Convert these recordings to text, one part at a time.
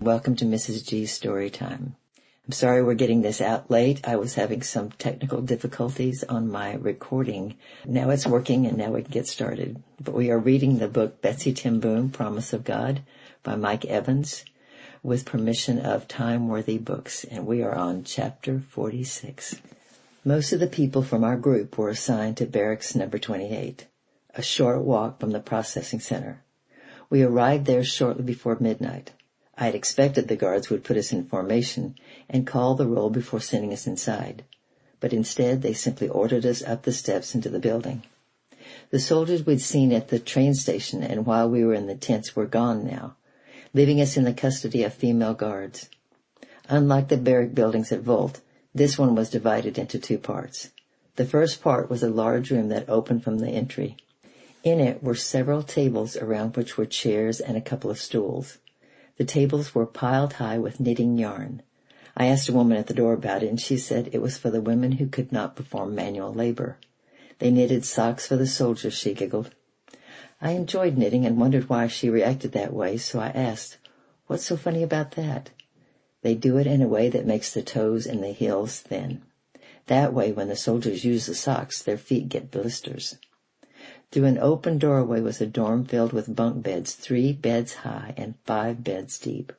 Welcome to Mrs. G's Story Time. I'm sorry we're getting this out late. I was having some technical difficulties on my recording. Now it's working and now we can get started. But we are reading the book Betsy Ten Boom, Promise of God by Mike Evans with permission of Time Worthy Books. And we are on chapter 46. Most of the people from our group were assigned to barracks number 28, a short walk from the processing center. We arrived there shortly before midnight. I had expected the guards would put us in formation and call the roll before sending us inside, but instead they simply ordered us up the steps into the building. The soldiers we'd seen at the train station and while we were in the tents were gone now, leaving us in the custody of female guards. Unlike the barrack buildings at Volt, this one was divided into two parts. The first part was a large room that opened from the entry. In it were several tables around which were chairs and a couple of stools. The tables were piled high with knitting yarn. I asked a woman at the door about it, and she said it was for the women who could not perform manual labor. They knitted socks for the soldiers, she giggled. I enjoyed knitting and wondered why she reacted that way, so I asked, "What's so funny about that?" They do it in a way that makes the toes and the heels thin. That way, when the soldiers use the socks, their feet get blisters. Through an open doorway was a dorm filled with bunk beds, 3 beds high and 5 beds deep.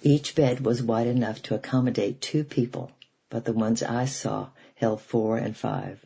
Each bed was wide enough to accommodate 2 people, but the ones I saw held 4 and 5.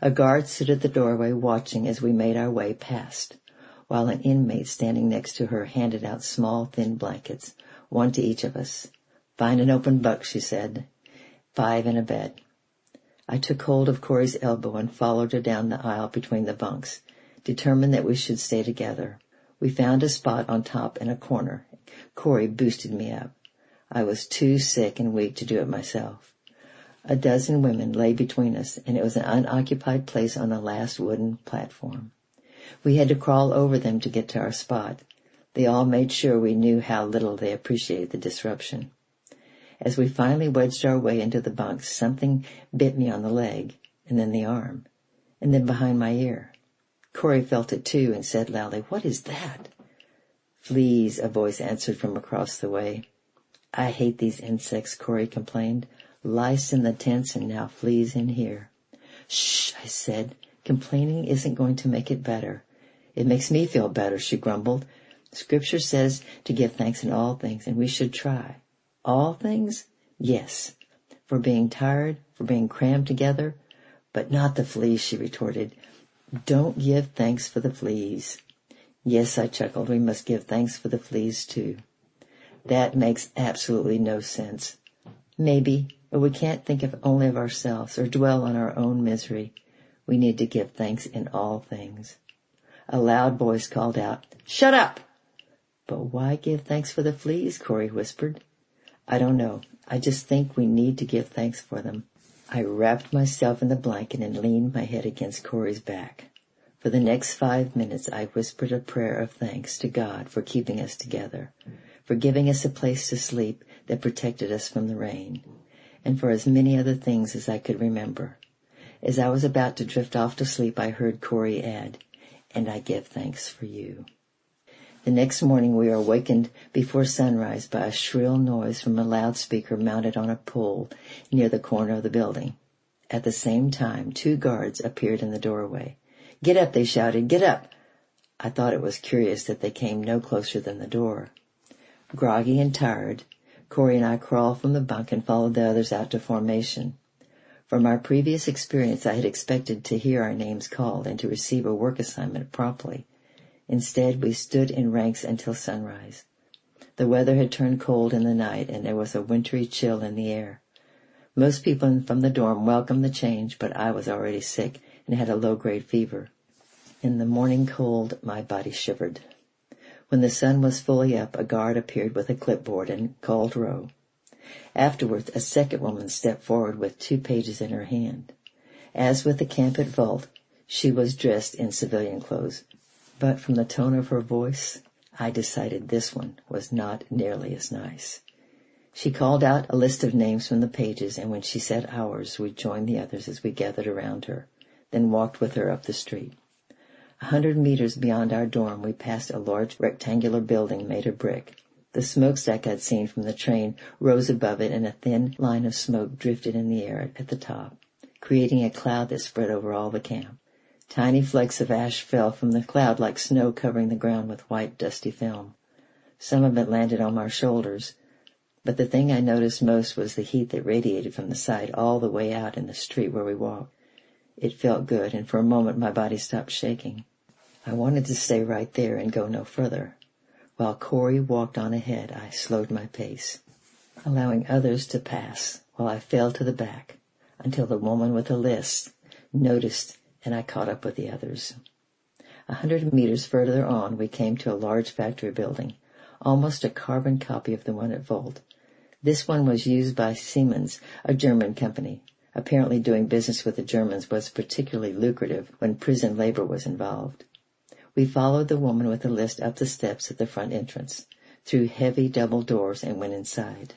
A guard stood at the doorway watching as we made our way past, while an inmate standing next to her handed out small, thin blankets, 1 to each of us. "Find an open bunk," she said. 5 in a bed. I took hold of Corey's elbow and followed her down the aisle between the bunks, determined that we should stay together. We found a spot on top in a corner. Corey boosted me up. I was too sick and weak to do it myself. A dozen women lay between us, and it was an unoccupied place on the last wooden platform. We had to crawl over them to get to our spot. They all made sure we knew how little they appreciated the disruption. As we finally wedged our way into the bunks, something bit me on the leg, and then the arm, and then behind my ear. Corey felt it too and said loudly, "What is that?" "Fleas," a voice answered from across the way. "I hate these insects," Corey complained. "Lice in the tents and now fleas in here." "Shh," I said. "Complaining isn't going to make it better." "It makes me feel better," she grumbled. "Scripture says to give thanks in all things, and we should try." "All things?" "Yes. For being tired, for being crammed together." "But not the fleas," she retorted. "Don't give thanks for the fleas." "Yes," I chuckled, "we must give thanks for the fleas too." "That makes absolutely no sense." "Maybe, but we can't think only of ourselves or dwell on our own misery. We need to give thanks in all things." A loud voice called out, "Shut up!" "But why give thanks for the fleas?" Corey whispered. "I don't know. I just think we need to give thanks for them." I wrapped myself in the blanket and leaned my head against Corey's back. For the next 5 minutes I whispered a prayer of thanks to God for keeping us together, for giving us a place to sleep that protected us from the rain, and for as many other things as I could remember. As I was about to drift off to sleep, I heard Corey add, "And I give thanks for you." The next morning we were awakened before sunrise by a shrill noise from a loudspeaker mounted on a pole near the corner of the building. At the same time, 2 guards appeared in the doorway. "Get up," they shouted, "get up!" I thought it was curious that they came no closer than the door. Groggy and tired, Corey and I crawled from the bunk and followed the others out to formation. From our previous experience, I had expected to hear our names called and to receive a work assignment promptly. Instead, we stood in ranks until sunrise. The weather had turned cold in the night, and there was a wintry chill in the air. Most people from the dorm welcomed the change, but I was already sick and had a low-grade fever. In the morning cold, my body shivered. When the sun was fully up, a guard appeared with a clipboard and called row. Afterwards, a second woman stepped forward with 2 pages in her hand. As with the camp at Volt, she was dressed in civilian clothes. But from the tone of her voice, I decided this one was not nearly as nice. She called out a list of names from the pages, and when she said ours, we joined the others as we gathered around her, then walked with her up the street. 100 meters beyond our dorm, we passed a large rectangular building made of brick. The The smokestack I'd seen from the train rose above it, and a thin line of smoke drifted in the air at the top, creating a cloud that spread over all the camp. Tiny flakes of ash fell from the cloud like snow covering the ground with white, dusty film. Some of it landed on our shoulders, but the thing I noticed most was the heat that radiated from the site all the way out in the street where we walked. It felt good, and for a moment my body stopped shaking. I wanted to stay right there and go no further. While Corey walked on ahead, I slowed my pace, allowing others to pass while I fell to the back until the woman with the list noticed and I caught up with the others. 100 meters further on, we came to a large factory building, almost a carbon copy of the one at Volt. This one was used by Siemens, a German company. Apparently doing business with the Germans was particularly lucrative when prison labor was involved. We followed the woman with the list up the steps at the front entrance, through heavy double doors, and went inside.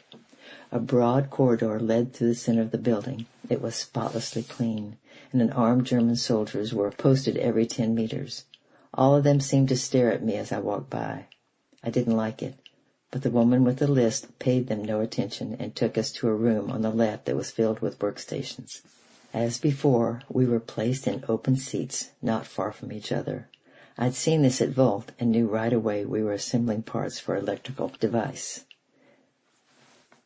A broad corridor led through the center of the building. It was spotlessly clean, and armed German soldiers were posted every 10 meters. All of them seemed to stare at me as I walked by. I didn't like it, but the woman with the list paid them no attention and took us to a room on the left that was filled with workstations. As before, we were placed in open seats not far from each other. I'd seen this at Volt and knew right away we were assembling parts for an electrical device.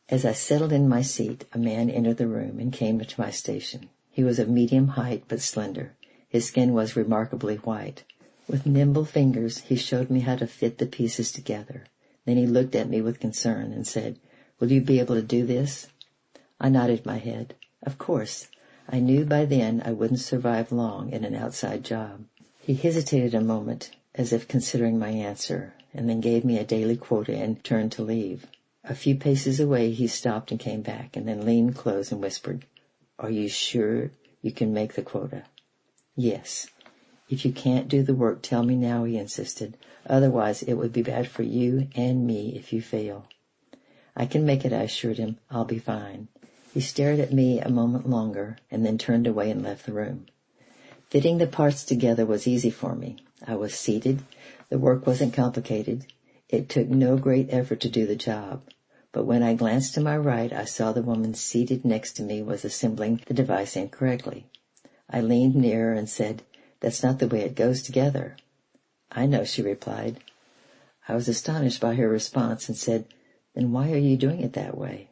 As I settled in my seat, a man entered the room and came to my station. He was of medium height but slender. His skin was remarkably white. With nimble fingers, he showed me how to fit the pieces together. Then he looked at me with concern and said, "Will you be able to do this?" I nodded my head. Of course. I knew by then I wouldn't survive long in an outside job. He hesitated a moment, as if considering my answer, and then gave me a daily quota and turned to leave. A few paces away he stopped and came back, and then leaned close and whispered, "Are you sure you can make the quota?" "Yes." "If you can't do the work, tell me now," he insisted. "Otherwise it would be bad for you and me if you fail." "I can make it," I assured him. "I'll be fine." He stared at me a moment longer and then turned away and left the room. Fitting the parts together was easy for me. I was seated. The work wasn't complicated. It took no great effort to do the job. But when I glanced to my right, I saw the woman seated next to me was assembling the device incorrectly. I leaned nearer and said, "That's not the way it goes together." "I know," she replied. I was astonished by her response and said, "Then why are you doing it that way?"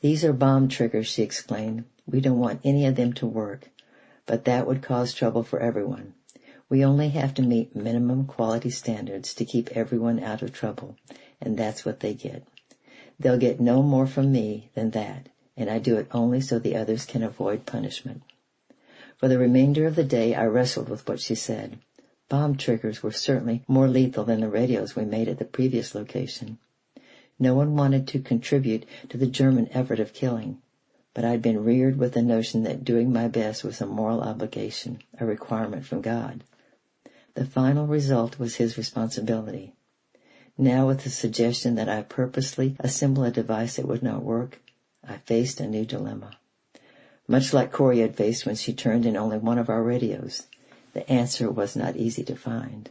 "These are bomb triggers," she explained. "We don't want any of them to work, but that would cause trouble for everyone. We only have to meet minimum quality standards to keep everyone out of trouble, and that's what they get. They'll get no more from me than that, and I do it only so the others can avoid punishment." For the remainder of the day, I wrestled with what she said. Bomb triggers were certainly more lethal than the radios we made at the previous location. No one wanted to contribute to the German effort of killing, but I'd been reared with the notion that doing my best was a moral obligation, a requirement from God. The final result was his responsibility. Now, with the suggestion that I purposely assemble a device that would not work, I faced a new dilemma. Much like Corey had faced when she turned in only one of our radios, the answer was not easy to find.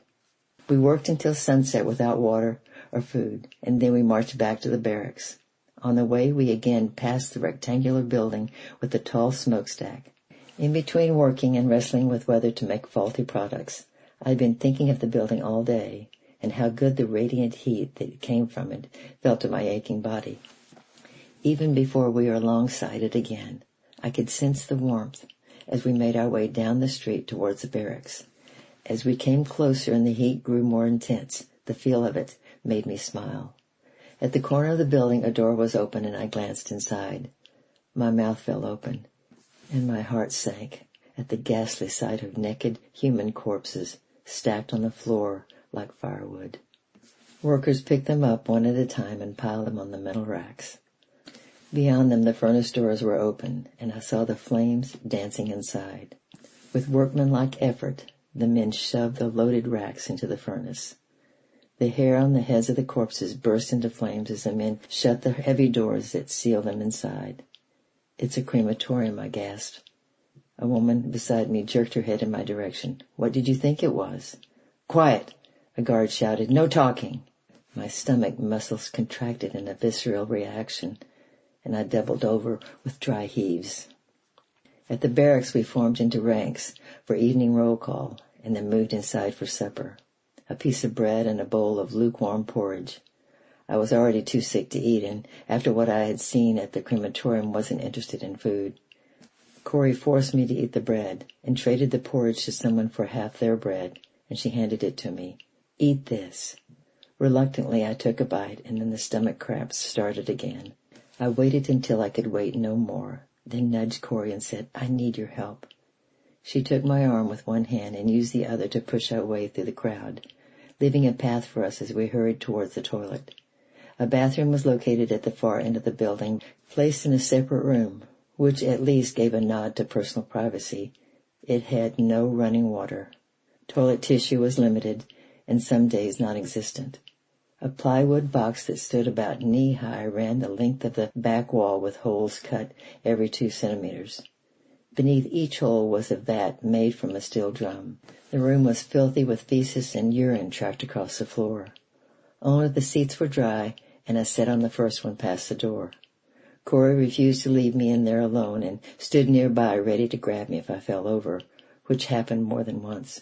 We worked until sunset without water or food, and then we marched back to the barracks. On the way, we again passed the rectangular building with the tall smokestack. In between working and wrestling with whether to make faulty products, I'd been thinking of the building all day, and how good the radiant heat that came from it felt to my aching body. Even before we were alongside it again, I could sense the warmth as we made our way down the street towards the barracks. As we came closer and the heat grew more intense, the feel of it made me smile. At the corner of the building, a door was open, and I glanced inside. My mouth fell open, and my heart sank at the ghastly sight of naked human corpses stacked on the floor like firewood. Workers picked them up one at a time and piled them on the metal racks. Beyond them, the furnace doors were open, and I saw the flames dancing inside. With workmanlike effort, the men shoved the loaded racks into the furnace. The hair on the heads of the corpses burst into flames as the men shut the heavy doors that sealed them inside. "It's a crematorium," I gasped. A woman beside me jerked her head in my direction. "What did you think it was?" "Quiet!" a guard shouted. "No talking!" My stomach muscles contracted in a visceral reaction, and I doubled over with dry heaves. At the barracks we formed into ranks for evening roll call, and then moved inside for supper. A piece of bread and a bowl of lukewarm porridge. I was already too sick to eat, and after what I had seen at the crematorium wasn't interested in food. Corey forced me to eat the bread, and traded the porridge to someone for half their bread, and she handed it to me. Eat this. Reluctantly I took a bite, and then the stomach cramps started again. I waited until I could wait no more, then nudged Corey and said, I need your help. She took my arm with one hand and used the other to push our way through the crowd, leaving a path for us as we hurried towards the toilet. A bathroom was located at the far end of the building, placed in a separate room, which at least gave a nod to personal privacy. It had no running water. Toilet tissue was limited, and some days non-existent. A plywood box that stood about knee-high ran the length of the back wall with holes cut every 2 centimeters. Beneath each hole was a vat made from a steel drum. The room was filthy with feces and urine tracked across the floor. Only the seats were dry, and I sat on the first one past the door. Corey refused to leave me in there alone and stood nearby ready to grab me if I fell over, which happened more than once.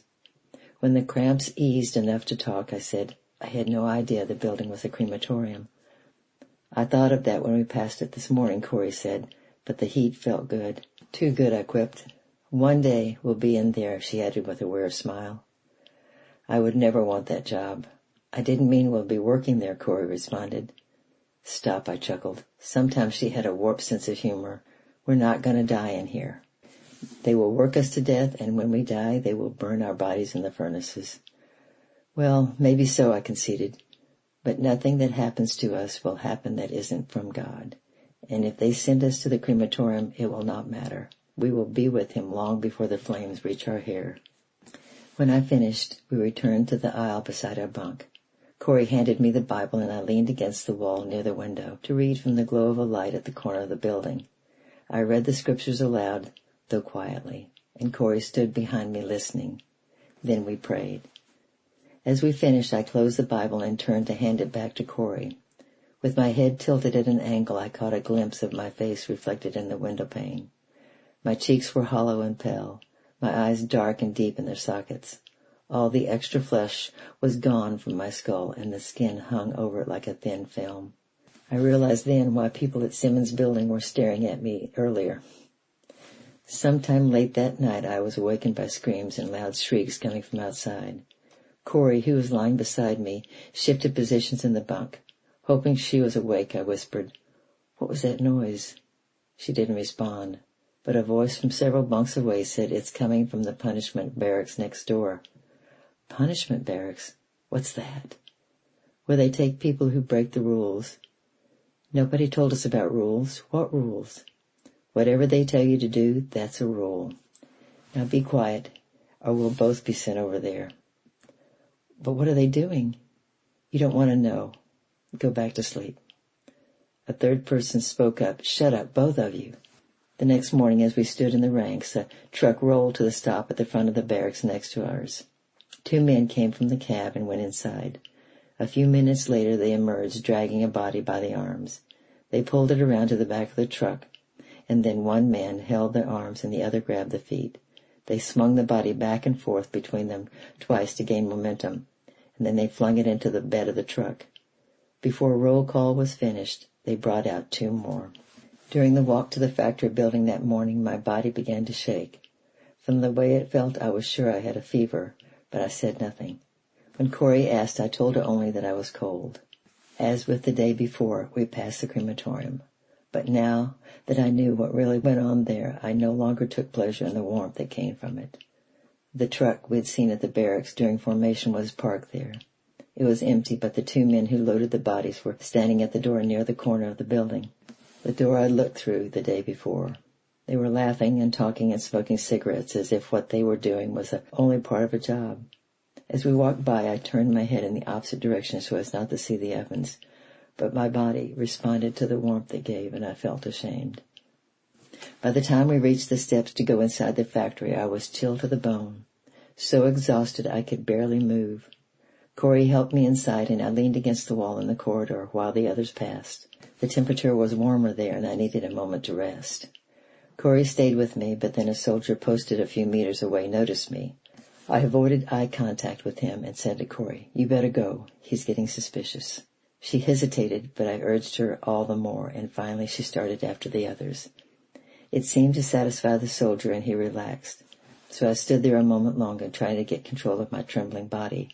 When the cramps eased enough to talk, I said, I had no idea the building was a crematorium. I thought of that when we passed it this morning, Corey said, but the heat felt good. Too good, I quipped. One day we'll be in there, she added with a weird smile. I would never want that job. I didn't mean we'll be working there, Corey responded. Stop, I chuckled. Sometimes she had a warped sense of humor. We're not going to die in here. They will work us to death, and when we die, they will burn our bodies in the furnaces. Well, maybe so, I conceded. But nothing that happens to us will happen that isn't from God. And if they send us to the crematorium, it will not matter. We will be with him long before the flames reach our hair. When I finished, we returned to the aisle beside our bunk. Corey handed me the Bible, and I leaned against the wall near the window to read from the glow of a light at the corner of the building. I read the scriptures aloud, though quietly, and Corey stood behind me listening. Then we prayed. As we finished, I closed the Bible and turned to hand it back to Corey. With my head tilted at an angle, I caught a glimpse of my face reflected in the window pane. My cheeks were hollow and pale, my eyes dark and deep in their sockets. All the extra flesh was gone from my skull, and the skin hung over it like a thin film. I realized then why people at Simmons Building were staring at me earlier. Sometime late that night, I was awakened by screams and loud shrieks coming from outside. Corey, who was lying beside me, shifted positions in the bunk. Hoping she was awake, I whispered, What was that noise? She didn't respond, but a voice from several bunks away said, It's coming from the punishment barracks next door. Punishment barracks? What's that? Where they take people who break the rules. Nobody told us about rules. What rules? Whatever they tell you to do, that's a rule. Now be quiet, or we'll both be sent over there. But what are they doing? You don't want to know. Go back to sleep. A third person spoke up. Shut up, both of you. The next morning, as we stood in the ranks, a truck rolled to the stop at the front of the barracks next to ours. 2 men came from the cab and went inside. A few minutes later, they emerged, dragging a body by the arms. They pulled it around to the back of the truck, and then one man held the arms and the other grabbed the feet. They swung the body back and forth between them twice to gain momentum, and then they flung it into the bed of the truck. Before roll call was finished, they brought out 2 more. During the walk to the factory building that morning, my body began to shake. From the way it felt, I was sure I had a fever, but I said nothing. When Corey asked, I told her only that I was cold. As with the day before, we passed the crematorium. But now that I knew what really went on there, I no longer took pleasure in the warmth that came from it. The truck we'd seen at the barracks during formation was parked there. It was empty, but the 2 men who loaded the bodies were standing at the door near the corner of the building, the door I'd looked through the day before. They were laughing and talking and smoking cigarettes as if what they were doing was only part of a job. As we walked by, I turned my head in the opposite direction so as not to see the ovens, but my body responded to the warmth it gave, and I felt ashamed. By the time we reached the steps to go inside the factory, I was chilled to the bone, so exhausted I could barely move. Corey helped me inside, and I leaned against the wall in the corridor while the others passed. The temperature was warmer there, and I needed a moment to rest. Corey stayed with me, but then a soldier posted a few meters away noticed me. I avoided eye contact with him and said to Corey, "You better go. He's getting suspicious." She hesitated, but I urged her all the more, and finally she started after the others. It seemed to satisfy the soldier, and he relaxed. So I stood there a moment longer, trying to get control of my trembling body.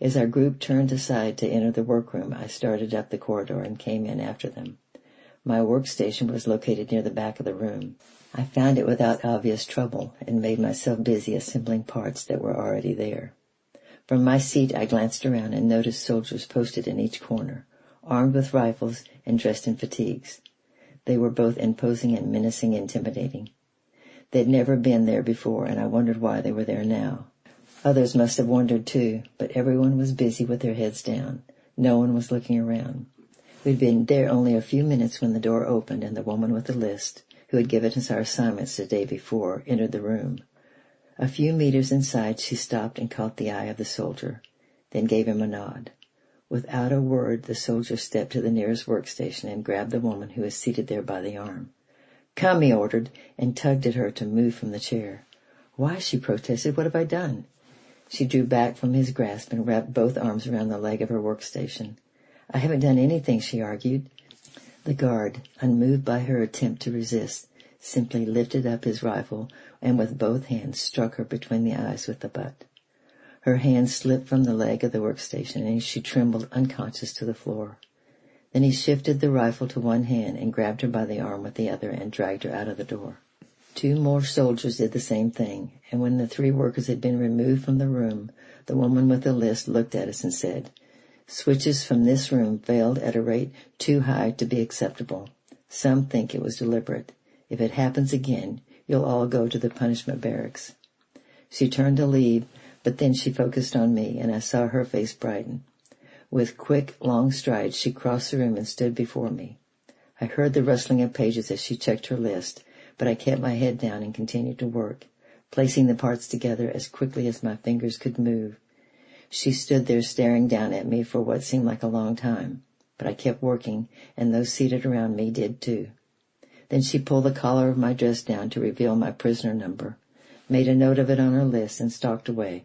As our group turned aside to enter the workroom, I started up the corridor and came in after them. My workstation was located near the back of the room. I found it without obvious trouble and made myself busy assembling parts that were already there. From my seat, I glanced around and noticed soldiers posted in each corner, armed with rifles and dressed in fatigues. They were both imposing and menacing, intimidating. They'd never been there before, and I wondered why they were there now. Others must have wondered too, but everyone was busy with their heads down. No one was looking around. We'd been there only a few minutes when the door opened and the woman with the list, who had given us our assignments the day before, entered the room. A few meters inside, she stopped and caught the eye of the soldier, then gave him a nod. Without a word, the soldier stepped to the nearest workstation and grabbed the woman who was seated there by the arm. "Come," he ordered, and tugged at her to move from the chair. "Why?" she protested. "What have I done?" She drew back from his grasp and wrapped both arms around the leg of her workstation. "I haven't done anything," she argued. The guard, unmoved by her attempt to resist, simply lifted up his rifle and with both hands struck her between the eyes with the butt. Her hand slipped from the leg of the workstation, and she trembled unconscious to the floor. Then he shifted the rifle to one hand and grabbed her by the arm with the other and dragged her out of the door. 2 more soldiers did the same thing, and when the 3 workers had been removed from the room, the woman with the list looked at us and said, "Switches from this room failed at a rate too high to be acceptable. Some think it was deliberate. If it happens again, you'll all go to the punishment barracks." She turned to leave, but then she focused on me, and I saw her face brighten. With quick, long strides, she crossed the room and stood before me. I heard the rustling of pages as she checked her list, but I kept my head down and continued to work, placing the parts together as quickly as my fingers could move. She stood there staring down at me for what seemed like a long time, but I kept working, and those seated around me did too. Then she pulled the collar of my dress down to reveal my prisoner number, made a note of it on her list, and stalked away.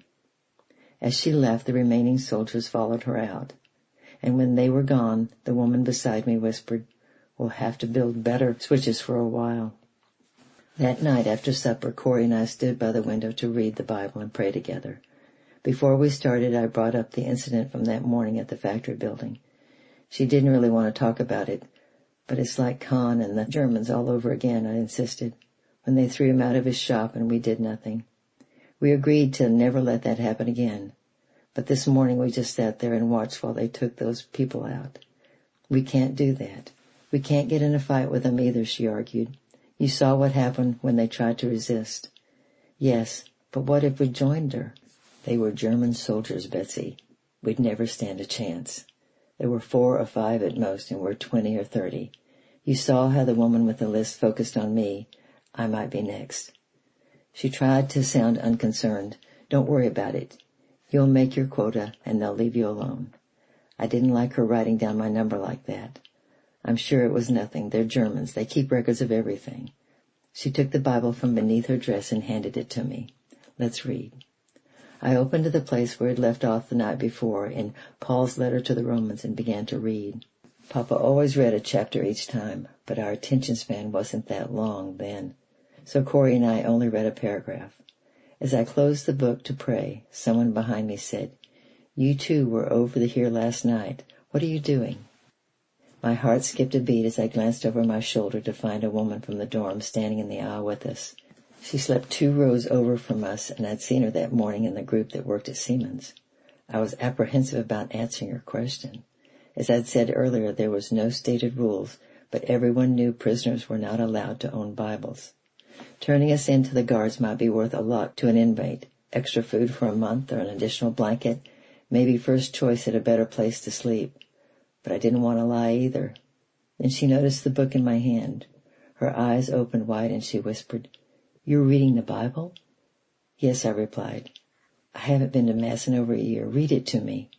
As she left, the remaining soldiers followed her out, and when they were gone, the woman beside me whispered, "We'll have to build better switches for a while." That night after supper, Corey and I stood by the window to read the Bible and pray together. Before we started, I brought up the incident from that morning at the factory building. She didn't really want to talk about it, but it's like Kahn and the Germans all over again, I insisted, when they threw him out of his shop and we did nothing. We agreed to never let that happen again, but this morning we just sat there and watched while they took those people out. We can't do that. We can't get in a fight with them either, she argued. You saw what happened when they tried to resist. Yes, but what if we joined her? They were German soldiers, Betsy. We'd never stand a chance. There were 4 or 5 at most, and we're 20 or 30. You saw how the woman with the list focused on me. I might be next. She tried to sound unconcerned. Don't worry about it. You'll make your quota, and they'll leave you alone. I didn't like her writing down my number like that. I'm sure it was nothing. They're Germans. They keep records of everything. She took the Bible from beneath her dress and handed it to me. Let's read. I opened to the place where I'd left off the night before in Paul's letter to the Romans and began to read. Papa always read a chapter each time, but our attention span wasn't that long then, so Corey and I only read a paragraph. As I closed the book to pray, someone behind me said, "You two were over here last night. What are you doing?" My heart skipped a beat as I glanced over my shoulder to find a woman from the dorm standing in the aisle with us. She slept 2 rows over from us, and I'd seen her that morning in the group that worked at Siemens. I was apprehensive about answering her question. As I'd said earlier, there was no stated rules, but everyone knew prisoners were not allowed to own Bibles. Turning us in to the guards might be worth a lot to an inmate. Extra food for a month or an additional blanket, maybe first choice at a better place to sleep. But I didn't want to lie either. Then she noticed the book in my hand. Her eyes opened wide and she whispered, "You're reading the Bible?" "Yes," I replied. I haven't been to Mass in over a year. Read it to me.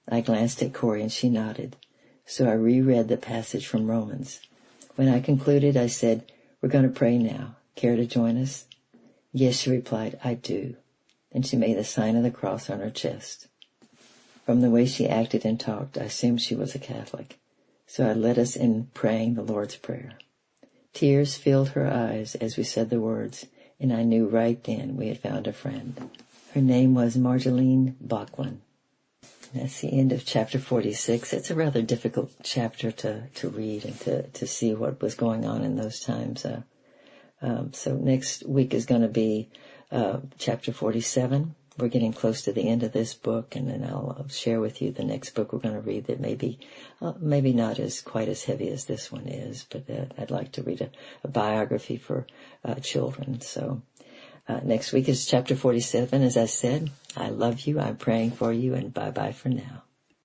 I glanced at Corey and she nodded. So I reread the passage from Romans. When I concluded, I said, we're going to pray now. Care to join us? Yes, she replied, I do. And she made the sign of the cross on her chest. From the way she acted and talked, I assumed she was a Catholic. So I led us in praying the Lord's Prayer. Tears filled her eyes as we said the words, and I knew right then we had found a friend. Her name was Marjolaine Bachman. That's the end of chapter 46. It's a rather difficult chapter to read and to see what was going on in those times. So next week is going to be chapter 47. We're getting close to the end of this book, and then I'll share with you the next book we're going to read that maybe not as quite as heavy as this one is, but I'd like to read a biography for children. So next week is chapter 47. As I said, I love you, I'm praying for you, and bye-bye for now.